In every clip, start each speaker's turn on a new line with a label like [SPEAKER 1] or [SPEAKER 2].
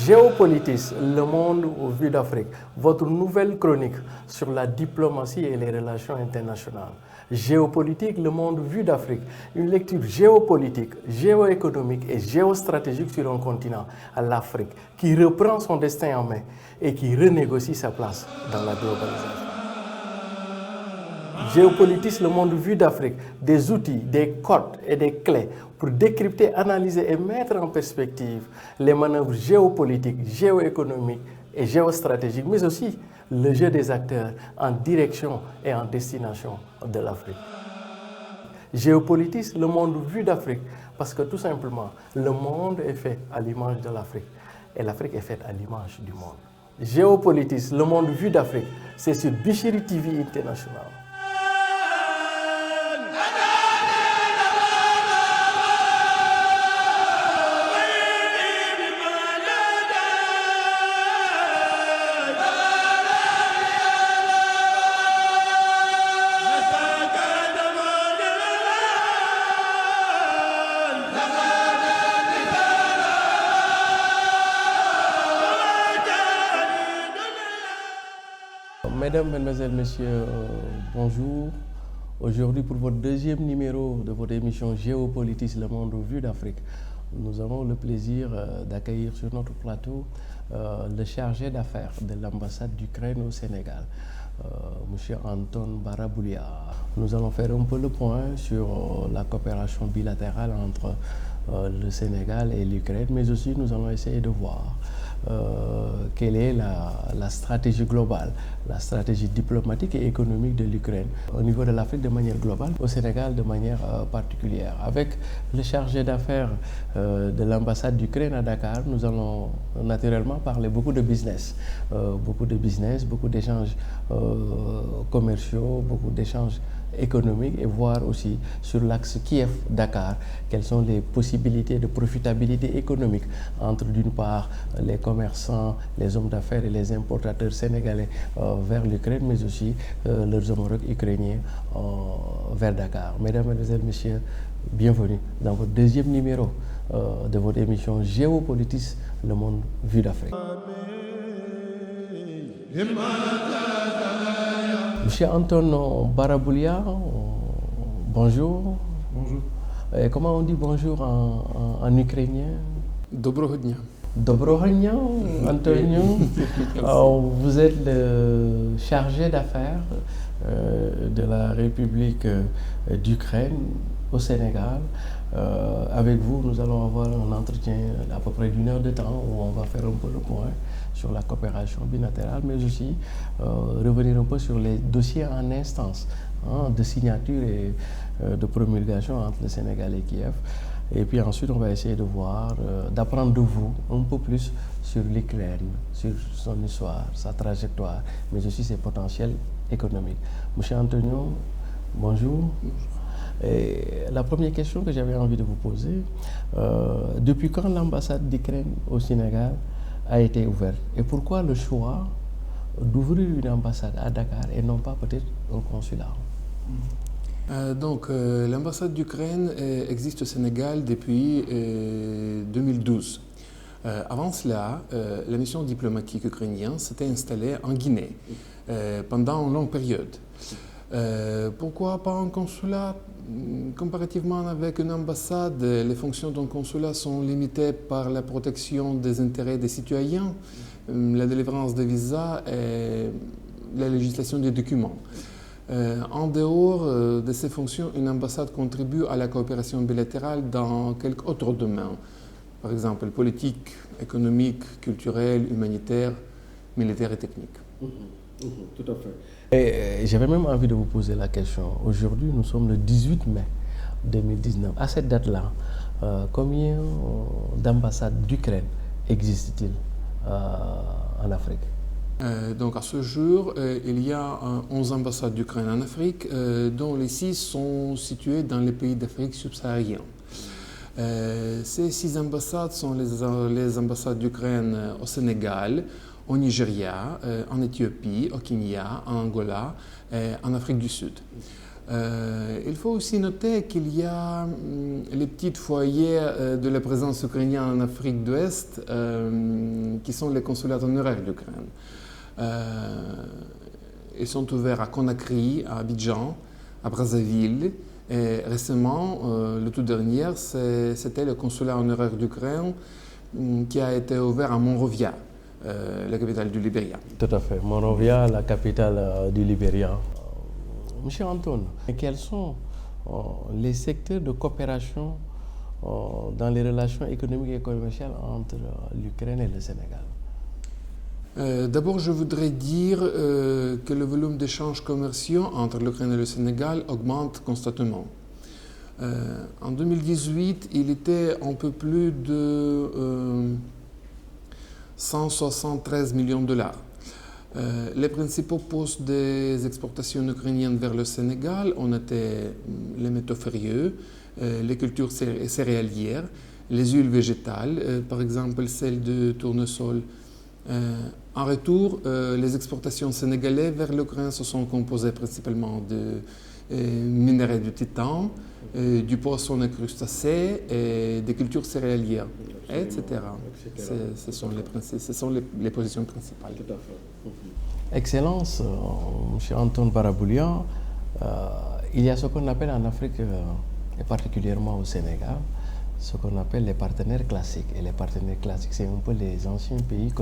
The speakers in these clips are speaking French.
[SPEAKER 1] Géopolitis, le monde au vu d'Afrique, votre nouvelle chronique sur la diplomatie et les relations internationales. Géopolitique, le monde vu d'Afrique, une lecture géopolitique, géoéconomique et géostratégique sur un continent, l'Afrique, qui reprend son destin en main et qui renégocie sa place dans la globalisation. Géopolitis, le monde vu d'Afrique, des outils, des codes et des clés pour décrypter, analyser et mettre en perspective les manœuvres géopolitiques, géoéconomiques et géostratégiques, mais aussi le jeu des acteurs en direction et en destination de l'Afrique. Géopolitis, le monde vu d'Afrique, parce que tout simplement, le monde est fait à l'image de l'Afrique et l'Afrique est faite à l'image du monde. Géopolitis, le monde vu d'Afrique, c'est sur Bichri TV International. Mesdames, Mesdemoiselles, Messieurs, bonjour. Aujourd'hui, pour votre deuxième numéro de votre émission Géopolitis, le monde au vu d'Afrique, nous avons le plaisir d'accueillir sur notre plateau le chargé d'affaires de l'ambassade d'Ukraine au Sénégal, M. Anton Baraboulia. Nous allons faire un peu le point sur la coopération bilatérale entre le Sénégal et l'Ukraine, mais aussi nous allons essayer de voir quelle est la stratégie globale, la stratégie diplomatique et économique de l'Ukraine au niveau de l'Afrique de manière globale, au Sénégal de manière particulière. Avec le chargé d'affaires de l'ambassade d'Ukraine à Dakar, nous allons naturellement parler beaucoup de business, beaucoup d'échanges commerciaux, beaucoup d'échanges économique et voir aussi sur l'axe Kiev-Dakar quelles sont les possibilités de profitabilité économique entre d'une part les commerçants, les hommes d'affaires et les importateurs sénégalais vers l'Ukraine, mais aussi leurs homologues ukrainiens vers Dakar. Mesdames, Mesdemoiselles, Messieurs, bienvenue dans votre deuxième numéro de votre émission Géopolitis, le monde vu d'Afrique. Monsieur Anton Baraboulia, bonjour.
[SPEAKER 2] Bonjour.
[SPEAKER 1] Comment on dit bonjour en ukrainien?
[SPEAKER 2] Доброго дня.
[SPEAKER 1] Доброго дня, Antonio. Vous êtes le chargé d'affaires de la République d'Ukraine au Sénégal. Avec vous, nous allons avoir un entretien à peu près d'1 heure de temps où on va faire un peu le point sur la coopération bilatérale, mais aussi revenir un peu sur les dossiers en instance de signature et de promulgation entre le Sénégal et Kiev. Et puis ensuite, on va essayer de voir, d'apprendre de vous un peu plus sur l'Ukraine, sur son histoire, sa trajectoire, mais aussi ses potentiels économiques. Monsieur Antonio, bonjour. Et la première question que j'avais envie de vous poser, depuis quand l'ambassade d'Ukraine au Sénégal a été ouverte et pourquoi le choix d'ouvrir une ambassade à Dakar et non pas peut-être un consulat?
[SPEAKER 2] L'ambassade d'Ukraine existe au Sénégal depuis 2012. Avant cela, la mission diplomatique ukrainienne s'était installée en Guinée pendant une longue période. Pourquoi pas un consulat? Comparativement avec une ambassade, les fonctions d'un consulat sont limitées par la protection des intérêts des citoyens, la délivrance des visas et la législation des documents. En dehors de ces fonctions, une ambassade contribue à la coopération bilatérale dans quelques autres domaines, par exemple politique, économique, culturel, humanitaire, militaire et technique.
[SPEAKER 1] Tout à fait. Et j'avais même envie de vous poser la question. Aujourd'hui, nous sommes le 18 mai 2019. À cette date-là, combien d'ambassades d'Ukraine existent-ils en Afrique?
[SPEAKER 2] Donc à ce jour, il y a 11 ambassades d'Ukraine en Afrique, dont les 6 sont situées dans les pays d'Afrique subsaharienne. Ces 6 ambassades sont les ambassades d'Ukraine au Sénégal, au Nigeria, en Éthiopie, au Kenya, en Angola et en Afrique du Sud. Il faut aussi noter qu'il y a les petits foyers de la présence ukrainienne en Afrique de l'Ouest qui sont les consulats honoraires d'Ukraine. Ils sont ouverts à Conakry, à Abidjan, à Brazzaville. Et récemment, le tout dernier, c'était le consulat honoraire d'Ukraine qui a été ouvert à Monrovia, la capitale du Libéria.
[SPEAKER 1] Tout à fait. Monrovia, la capitale du Libéria. Monsieur Antoine, quels sont les secteurs de coopération dans les relations économiques et commerciales entre l'Ukraine et le Sénégal?
[SPEAKER 2] D'abord, je voudrais dire que le volume d'échanges commerciaux entre l'Ukraine et le Sénégal augmente constamment. En 2018, il était un peu plus de 173 millions de dollars. Les principaux postes des exportations ukrainiennes vers le Sénégal ont été les métaux ferreux, les cultures céréalières, les huiles végétales, par exemple celle de tournesol. En retour, les exportations sénégalaises vers l'Ukraine se sont composées principalement de minerais de titan, du poisson et crustacés, et des cultures céréalières, etc. Ce sont les positions principales.
[SPEAKER 1] Tout à fait. Excellence, M. Antoine Baraboulian, il y a ce qu'on appelle en Afrique, et particulièrement au Sénégal, ce qu'on appelle les partenaires classiques. Et les partenaires classiques, c'est un peu les anciens pays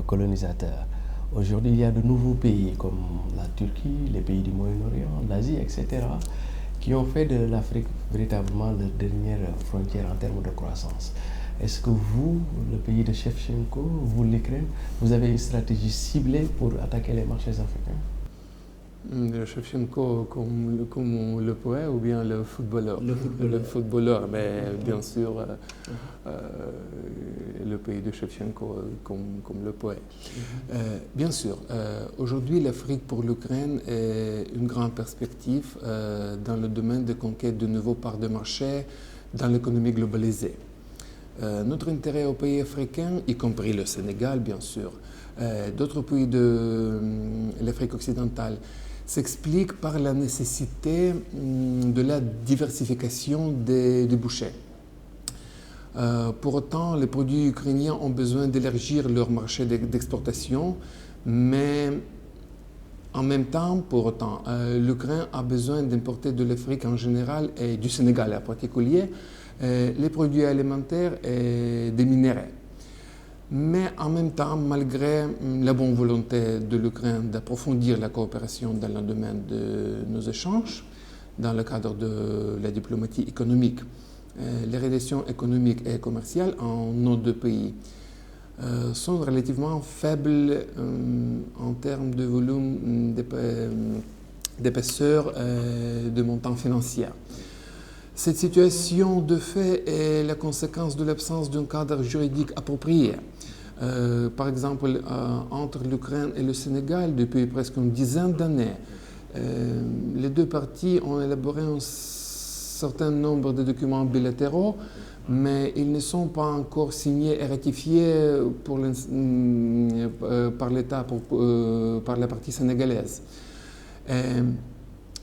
[SPEAKER 1] colonisateurs. Aujourd'hui, il y a de nouveaux pays comme la Turquie, les pays du Moyen-Orient, l'Asie, etc., qui ont fait de l'Afrique véritablement leur dernière frontière en termes de croissance. Est-ce que vous, le pays de Shevchenko, vous l'Ukraine, vous avez une stratégie ciblée pour attaquer les marchés africains?
[SPEAKER 2] Le Shevchenko comme le poète ou bien le footballeur? Le footballeur, mais bien sûr le pays de Shevchenko comme le poète. Bien sûr, aujourd'hui l'Afrique pour l'Ukraine est une grande perspective dans le domaine de conquête de nouveaux parts de marché dans l'économie globalisée. Notre intérêt aux pays africains, y compris le Sénégal bien sûr, d'autres pays de l'Afrique occidentale, s'explique par la nécessité de la diversification des débouchés. Pour autant, les produits ukrainiens ont besoin d'élargir leur marché d'exportation, mais en même temps, pour autant, l'Ukraine a besoin d'importer de l'Afrique en général et du Sénégal en particulier les produits alimentaires et des minéraux. Mais en même temps, malgré la bonne volonté de l'Ukraine d'approfondir la coopération dans le domaine de nos échanges, dans le cadre de la diplomatie économique, les relations économiques et commerciales en nos deux pays sont relativement faibles en termes de volume, d'épaisseur et de montant financier. Cette situation de fait est la conséquence de l'absence d'un cadre juridique approprié. Par exemple, entre l'Ukraine et le Sénégal, depuis presque une dizaine d'années, les deux parties ont élaboré un certain nombre de documents bilatéraux, mais ils ne sont pas encore signés et ratifiés par l'État, par la partie sénégalaise.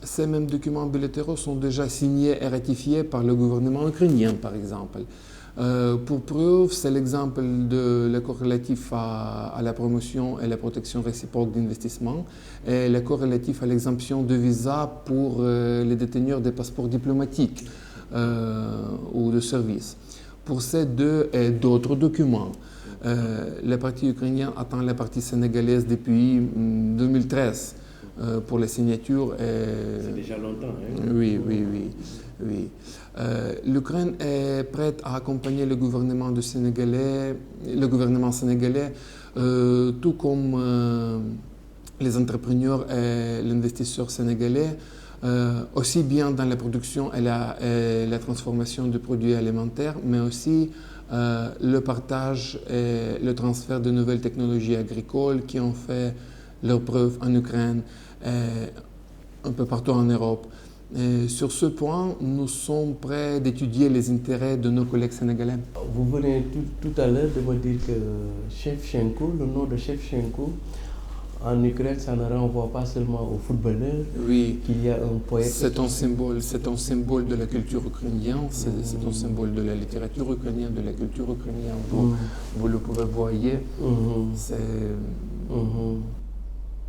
[SPEAKER 2] Ces mêmes documents bilatéraux sont déjà signés et ratifiés par le gouvernement ukrainien, par exemple. Pour preuve, c'est l'exemple de l'accord relatif à la promotion et la protection réciproque d'investissement et l'accord relatif à l'exemption de visa pour les déteneurs des passeports diplomatiques ou de service. Pour ces deux et d'autres documents, la partie ukrainienne attend la partie sénégalaise depuis 2013 pour les signatures.
[SPEAKER 1] C'est déjà longtemps, hein?
[SPEAKER 2] Oui. L'Ukraine est prête à accompagner le gouvernement sénégalais, tout comme les entrepreneurs et les investisseurs sénégalais, aussi bien dans la production et la transformation de produits alimentaires, mais aussi le partage et le transfert de nouvelles technologies agricoles qui ont fait leurs preuves en Ukraine et un peu partout en Europe. Et sur ce point, nous sommes prêts d'étudier les intérêts de nos collègues sénégalais.
[SPEAKER 1] Vous venez tout à l'heure de me dire que Shevchenko, le nom de Shevchenko, en Ukraine, ça ne renvoie pas seulement aux footballeurs,
[SPEAKER 2] Oui,
[SPEAKER 1] qu'il y a un poète.
[SPEAKER 2] c'est un symbole de la culture ukrainienne, c'est un symbole de la littérature ukrainienne, de la culture ukrainienne. Vous le pouvez voir,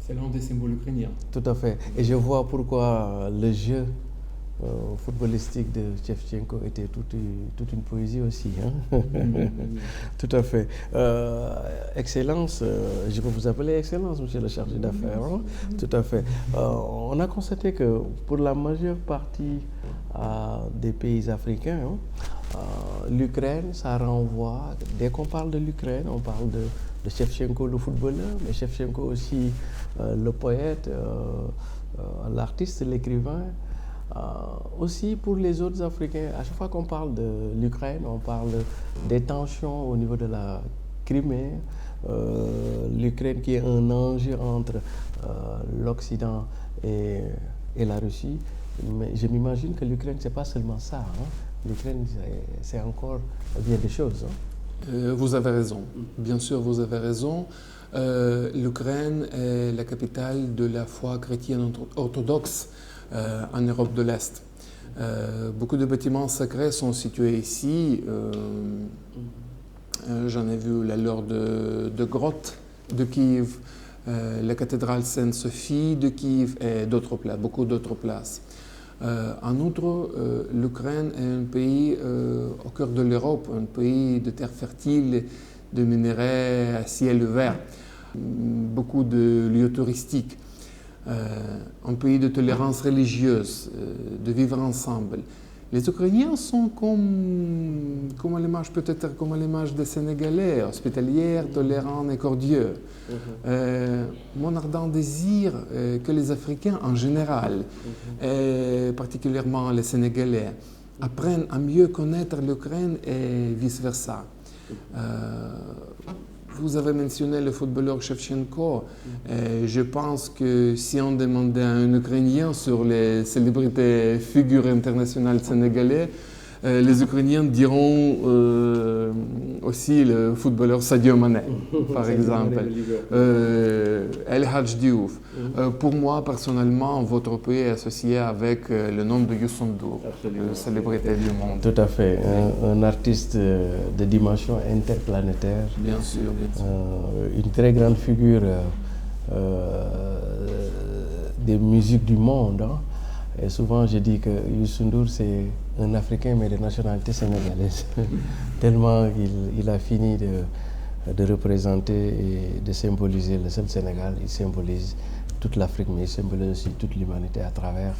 [SPEAKER 2] c'est l'un des symboles ukrainiens.
[SPEAKER 1] Tout à fait. Et je vois pourquoi le jeu footballistique de Shevchenko était toute une poésie aussi. Hein? Tout à fait. Excellence, je peux vous appeler Excellence, monsieur le chargé d'affaires. Hein? Tout à fait. On a constaté que pour la majeure partie des pays africains, l'Ukraine, ça renvoie, dès qu'on parle de l'Ukraine, on parle de Shevchenko, le footballeur, mais Shevchenko aussi, le poète, l'artiste, l'écrivain. Aussi pour les autres Africains, à chaque fois qu'on parle de l'Ukraine, on parle des tensions au niveau de la Crimée, l'Ukraine qui est un enjeu entre l'Occident et la Russie. Mais je m'imagine que l'Ukraine, c'est pas seulement ça. Hein. L'Ukraine, c'est encore bien des choses. Hein.
[SPEAKER 2] Vous avez raison. Bien sûr, vous avez raison. L'Ukraine est la capitale de la foi chrétienne orthodoxe en Europe de l'Est. Beaucoup de bâtiments sacrés sont situés ici. J'en ai vu la Laure de Grotte de Kiev, la cathédrale Sainte-Sophie de Kiev et beaucoup d'autres places. En outre, l'Ukraine est un pays au cœur de l'Europe, un pays de terres fertiles, de minerais à ciel ouvert, beaucoup de lieux touristiques, un pays de tolérance religieuse, de vivre ensemble. Les Ukrainiens sont comme à l'image, peut-être comme à l'image des Sénégalais, hospitaliers, tolérants et cordieux. Mon ardent désir que les Africains en général, et particulièrement les Sénégalais, apprennent à mieux connaître l'Ukraine et vice-versa. Vous avez mentionné le footballeur Shevchenko. Je pense que si on demandait à un Ukrainien sur les célébrités figures internationales sénégalais, les Ukrainiens diront aussi le footballeur Sadio Mané, par exemple, El Hadj Diouf. Pour moi, personnellement, votre pays est associé avec le nom de Youssou N'Dour, célébrité du monde.
[SPEAKER 1] Tout à fait, un artiste de dimension interplanétaire.
[SPEAKER 2] Bien sûr, bien sûr.
[SPEAKER 1] Une très grande figure des musiques du monde. Hein. Et souvent, je dis que Youssou N'Dour, c'est un Africain, mais de nationalité sénégalaise. Tellement il a fini de représenter et de symboliser le seul Sénégal. Il symbolise toute l'Afrique, mais il symbolise aussi toute l'humanité à travers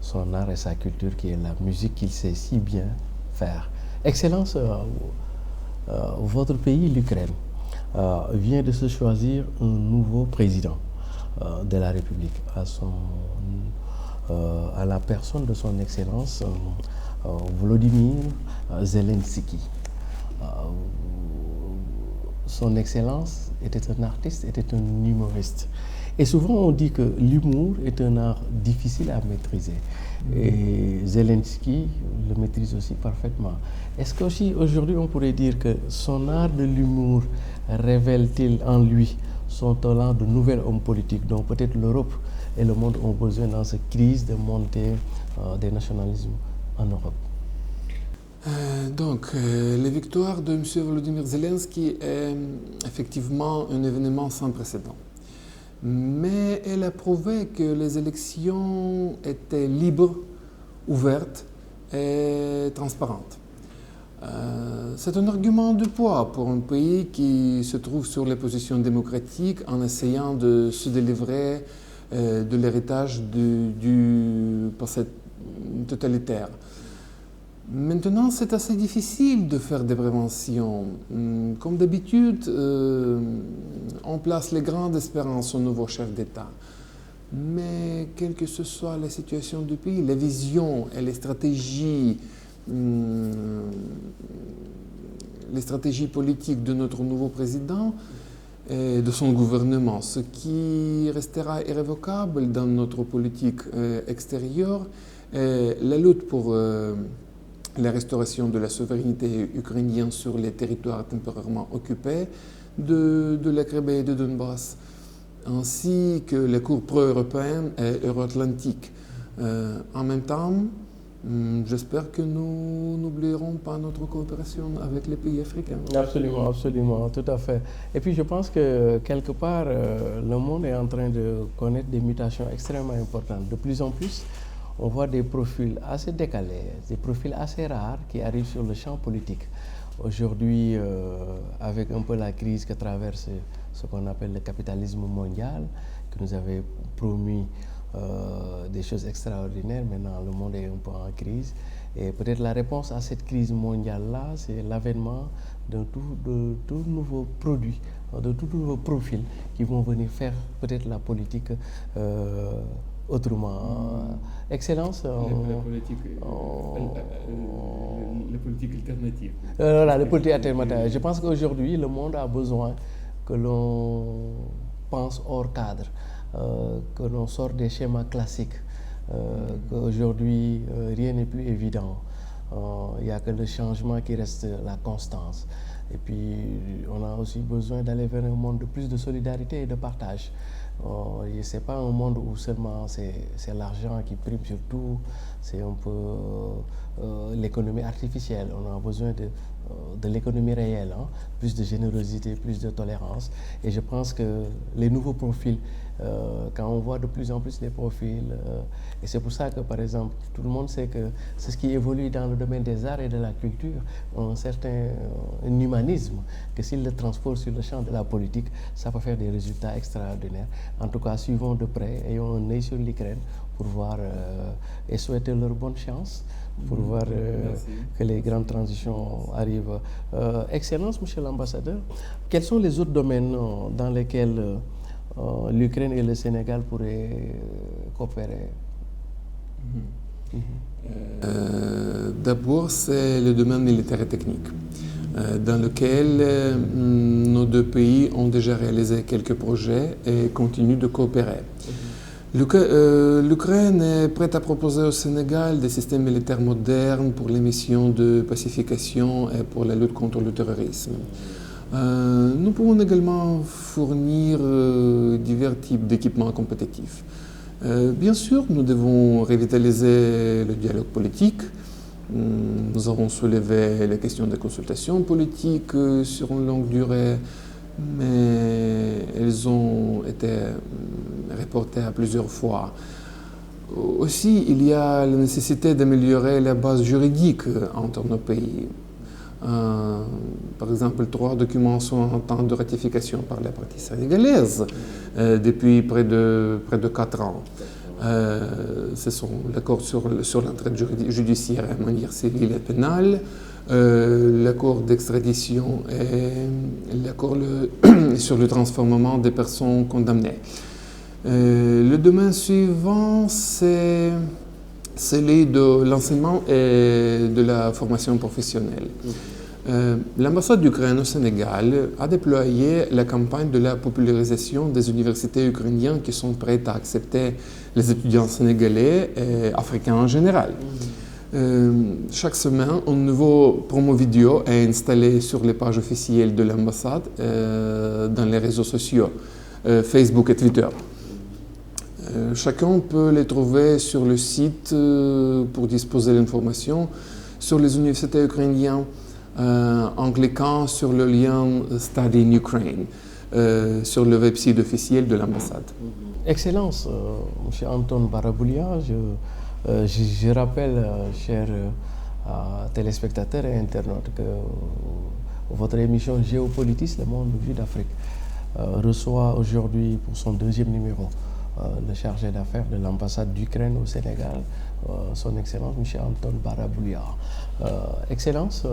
[SPEAKER 1] son art et sa culture, qui est la musique qu'il sait si bien faire. Excellence, votre pays, l'Ukraine, vient de se choisir un nouveau président de la République à la personne de son Excellence Volodymyr Zelensky. Son Excellence était un artiste, était un humoriste. Et souvent on dit que l'humour est un art difficile à maîtriser. Et Zelensky le maîtrise aussi parfaitement. Est-ce qu'aussi aujourd'hui on pourrait dire que son art de l'humour révèle-t-il en lui son talent de nouvel homme politique dont peut-être l'Europe et le monde ont besoin dans cette crise de montée des nationalismes en Europe?
[SPEAKER 2] La victoire de M. Volodymyr Zelensky est effectivement un événement sans précédent. Mais elle a prouvé que les élections étaient libres, ouvertes et transparentes. C'est un argument de poids pour un pays qui se trouve sur les positions démocratiques en essayant de se délivrer de l'héritage du passé totalitaire. Maintenant, c'est assez difficile de faire des préventions. Comme d'habitude, on place les grandes espérances au nouveau chef d'État. Mais quelle que ce soit la situation du pays, les les stratégies politiques de notre nouveau président et de son gouvernement. Ce qui restera irrévocable dans notre politique extérieure est la lutte pour la restauration de la souveraineté ukrainienne sur les territoires temporairement occupés de la Crimée et de Donbass, ainsi que les cours pro-européennes et euro-atlantiques. En même temps, j'espère que nous n'oublierons pas notre coopération avec les pays africains.
[SPEAKER 1] Absolument, absolument, tout à fait. Et puis je pense que quelque part, le monde est en train de connaître des mutations extrêmement importantes. De plus en plus, on voit des profils assez décalés, des profils assez rares qui arrivent sur le champ politique. Aujourd'hui, avec un peu la crise que traverse ce qu'on appelle le capitalisme mondial, qui nous avait promis des choses extraordinaires, maintenant le monde est un peu en crise. Et peut-être la réponse à cette crise mondiale-là, c'est l'avènement de tout nouveaux produits, de tout nouveaux profils qui vont venir faire peut-être la politique autrement. Excellence.
[SPEAKER 3] La politique alternative.
[SPEAKER 1] Voilà, la politique alternative. Je pense qu'aujourd'hui, le monde a besoin que l'on pense hors cadre, que l'on sorte des schémas classiques, qu'aujourd'hui, rien n'est plus évident. Il n'y a que le changement qui reste la constance. Et puis, on a aussi besoin d'aller vers un monde de plus de solidarité et de partage. Ce n'est pas un monde où seulement c'est l'argent qui prime sur tout, c'est un peu l'économie artificielle. On a besoin de l'économie réelle, hein? Plus de générosité, plus de tolérance. Et je pense que les nouveaux profils, quand on voit de plus en plus les profils, et c'est pour ça que, par exemple, tout le monde sait que c'est ce qui évolue dans le domaine des arts et de la culture, un certain humanisme, que s'il le transpose sur le champ de la politique, ça peut faire des résultats extraordinaires. En tout cas, suivons de près, ayons un œil sur l'Ukraine pour voir et souhaiter leur bonne chance, pour voir que les grandes transitions arrivent. Excellence, Monsieur l'ambassadeur, quels sont les autres domaines dans lesquels l'Ukraine et le Sénégal pourraient coopérer?
[SPEAKER 2] D'abord, c'est le domaine militaire et technique, dans lequel nos deux pays ont déjà réalisé quelques projets et continuent de coopérer. L'Ukraine est prête à proposer au Sénégal des systèmes militaires modernes pour les missions de pacification et pour la lutte contre le terrorisme. Nous pouvons également fournir divers types d'équipements compétitifs. Bien sûr, nous devons revitaliser le dialogue politique. Nous avons soulevé la question des consultations politiques sur une longue durée, mais elles ont été reportées à plusieurs fois. Aussi, il y a la nécessité d'améliorer la base juridique entre nos pays. Par exemple, 3 documents sont en temps de ratification par la partie sénégalaise depuis près de 4 ans. Ce sont l'accord sur l'entraide judiciaire en matière civile et pénale, l'accord d'extradition et l'accord sur le transformement des personnes condamnées. Le domaine suivant, c'est celui de l'enseignement et de la formation professionnelle. L'ambassade d'Ukraine au Sénégal a déployé la campagne de la popularisation des universités ukrainiennes qui sont prêtes à accepter les étudiants sénégalais et africains en général. Chaque semaine, un nouveau promo vidéo est installé sur les pages officielles de l'ambassade dans les réseaux sociaux, Facebook et Twitter. Chacun peut les trouver sur le site pour disposer de l'information sur les universités ukrainiennes en cliquant sur le lien Study in Ukraine sur le website officiel de l'ambassade.
[SPEAKER 1] Excellence, M. Anton Baraboulia, je rappelle, chers téléspectateurs et internautes, que votre émission Géopolitis, le monde vu d'Afrique, reçoit aujourd'hui pour son 2e numéro le chargé d'affaires de l'ambassade d'Ukraine au Sénégal, son Excellence M. Anton Baraboulia. Excellence,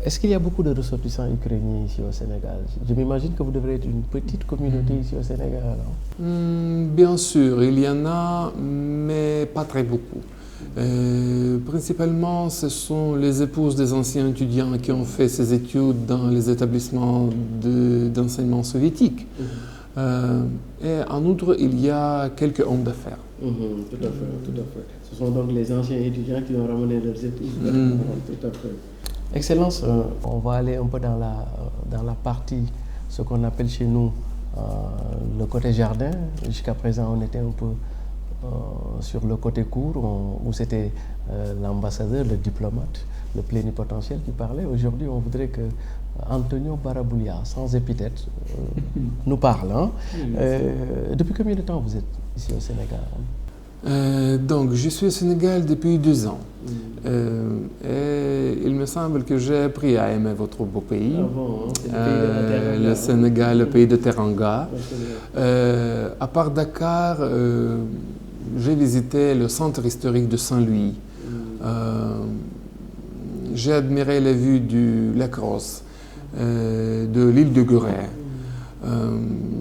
[SPEAKER 1] est-ce qu'il y a beaucoup de ressortissants ukrainiens ici au Sénégal? Je m'imagine que vous devrez être une petite communauté ici au Sénégal.
[SPEAKER 2] Bien sûr, il y en a, mais pas très beaucoup. Principalement, ce sont les épouses des anciens étudiants qui ont fait ces études dans les établissements d'enseignement soviétique. Et en outre, il y a quelques hommes d'affaires.
[SPEAKER 1] Tout à fait, tout à fait. Ce sont donc les anciens étudiants qui ont ramené leurs épouses. Tout à fait. Excellence, on va aller un peu dans la partie, ce qu'on appelle chez nous le côté jardin. Jusqu'à présent, on était un peu sur le côté court, où c'était l'ambassadeur, le diplomate, le plénipotentiel qui parlait. Aujourd'hui, on voudrait que Antonio Baraboulia, sans épithète, nous parle. Depuis combien de temps vous êtes ici au Sénégal?
[SPEAKER 2] Donc, je suis au Sénégal depuis 2 ans. Et il me semble que j'ai appris à aimer votre beau pays.
[SPEAKER 1] Ah bon, hein?
[SPEAKER 2] Le Sénégal, le pays de Teranga. À part Dakar, j'ai visité le centre historique de Saint-Louis. J'ai admiré la vue du lac Rosse, de l'île de Gorée.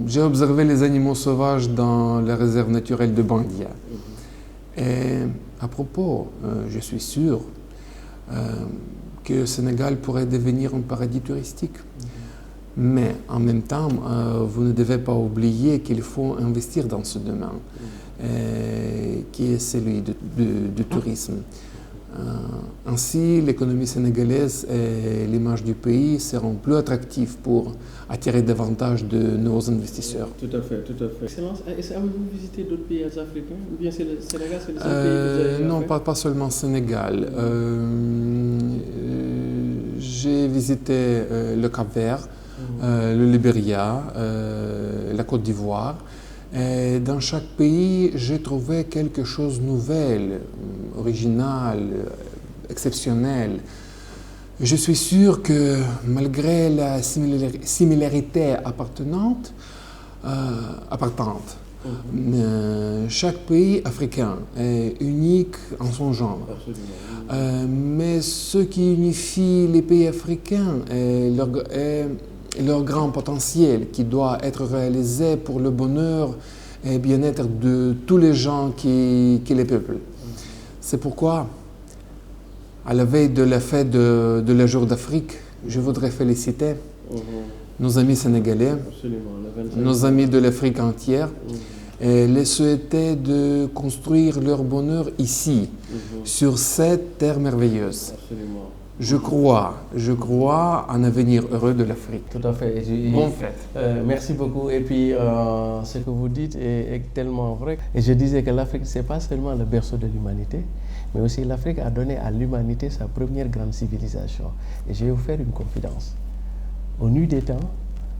[SPEAKER 2] J'ai observé les animaux sauvages dans la réserve naturelle de Bandia. Et à propos, je suis sûr que le Sénégal pourrait devenir un paradis touristique. Mais en même temps, vous ne devez pas oublier qu'il faut investir dans ce domaine, qui est celui du tourisme. Ainsi, l'économie sénégalaise et l'image du pays seront plus attractives pour attirer davantage de nouveaux investisseurs.
[SPEAKER 1] Tout à fait, tout à fait. Excellence, avez-vous visité d'autres pays africains? Ou bien c'est le Sénégal, c'est le seul pays que vous avez
[SPEAKER 2] Non, pas seulement Sénégal. J'ai visité le Cap-Vert, le Libéria, la Côte d'Ivoire. Et dans chaque pays, j'ai trouvé quelque chose de nouvel, original, exceptionnel. Je suis sûr que malgré la similarité appartante, chaque pays africain est unique en son genre. Mais ce qui unifie les pays africains est leur grand potentiel qui doit être réalisé pour le bonheur et bien-être de tous les gens qui les peuplent. C'est pourquoi, à la veille de la fête de la Jour d'Afrique, je voudrais féliciter nos amis sénégalais, nos amis de l'Afrique entière, et les souhaiter de construire leur bonheur ici, sur cette terre merveilleuse.
[SPEAKER 1] Absolument.
[SPEAKER 2] Je crois en un avenir heureux de l'Afrique.
[SPEAKER 1] Tout à fait.
[SPEAKER 2] Bonne fête.
[SPEAKER 1] Merci beaucoup. Et puis, ce que vous dites est tellement vrai. Et je disais que l'Afrique, ce n'est pas seulement le berceau de l'humanité, mais aussi l'Afrique a donné à l'humanité sa première grande civilisation. Et je vais vous faire une confidence. Au nu des temps,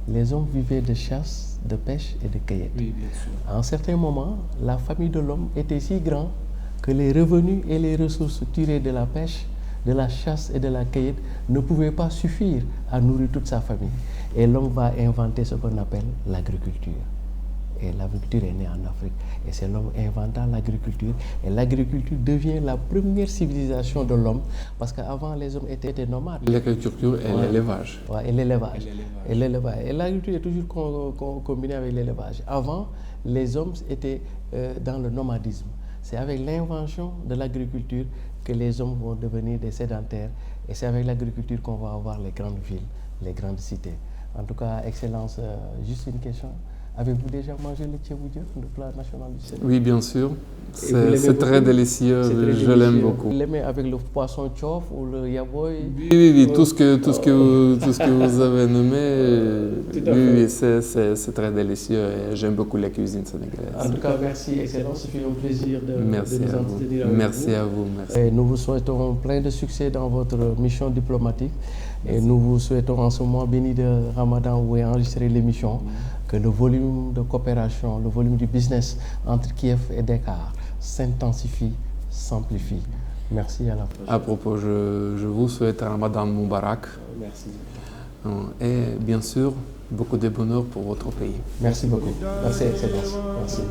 [SPEAKER 1] les hommes vivaient de chasse, de pêche et de cueillette.
[SPEAKER 3] Oui, bien sûr.
[SPEAKER 1] À un certain moment, la famille de l'homme était si grande que les revenus et les ressources tirées de la pêche, de la chasse et de la cueillette ne pouvaient pas suffire à nourrir toute sa famille. Et l'homme va inventer ce qu'on appelle l'agriculture. Et l'agriculture est née en Afrique. Et c'est l'homme inventant l'agriculture. Et l'agriculture devient la première civilisation de l'homme. Parce qu'avant, les hommes étaient nomades.
[SPEAKER 2] L'agriculture et l'élevage.
[SPEAKER 1] Ouais, et l'élevage. Et l'agriculture est toujours combinée avec l'élevage. Avant, les hommes étaient dans le nomadisme. C'est avec l'invention de l'agriculture que les hommes vont devenir des sédentaires. Et c'est avec l'agriculture qu'on va avoir les grandes villes, les grandes cités. En tout cas, Excellence, juste une question. Avez-vous déjà mangé le tchéboudia, le plat national du Sénégal?
[SPEAKER 2] Oui, bien sûr. C'est très délicieux. Je l'aime beaucoup.
[SPEAKER 1] Vous l'aimez avec le poisson tchof ou le yaboy?
[SPEAKER 2] Oui, tout ce que vous avez nommé, oui, c'est très délicieux et j'aime beaucoup la cuisine sénégalaise.
[SPEAKER 1] En tout cas, merci Excellence, c'est un plaisir de nous entretenir avec vous.
[SPEAKER 2] Merci à vous. Merci.
[SPEAKER 1] Et nous vous souhaitons plein de succès dans votre mission diplomatique et nous vous souhaitons en ce mois béni de Ramadan où est enregistrée l'émission que le volume de coopération, le volume du business entre Kiev et Dakar s'intensifie, s'amplifie. Merci, à la prochaine.
[SPEAKER 2] À propos, je vous souhaite un Ramadan Moubarak.
[SPEAKER 1] Merci.
[SPEAKER 2] Et bien sûr, beaucoup de bonheur pour votre pays.
[SPEAKER 1] Merci beaucoup. Merci, Excellence. Merci.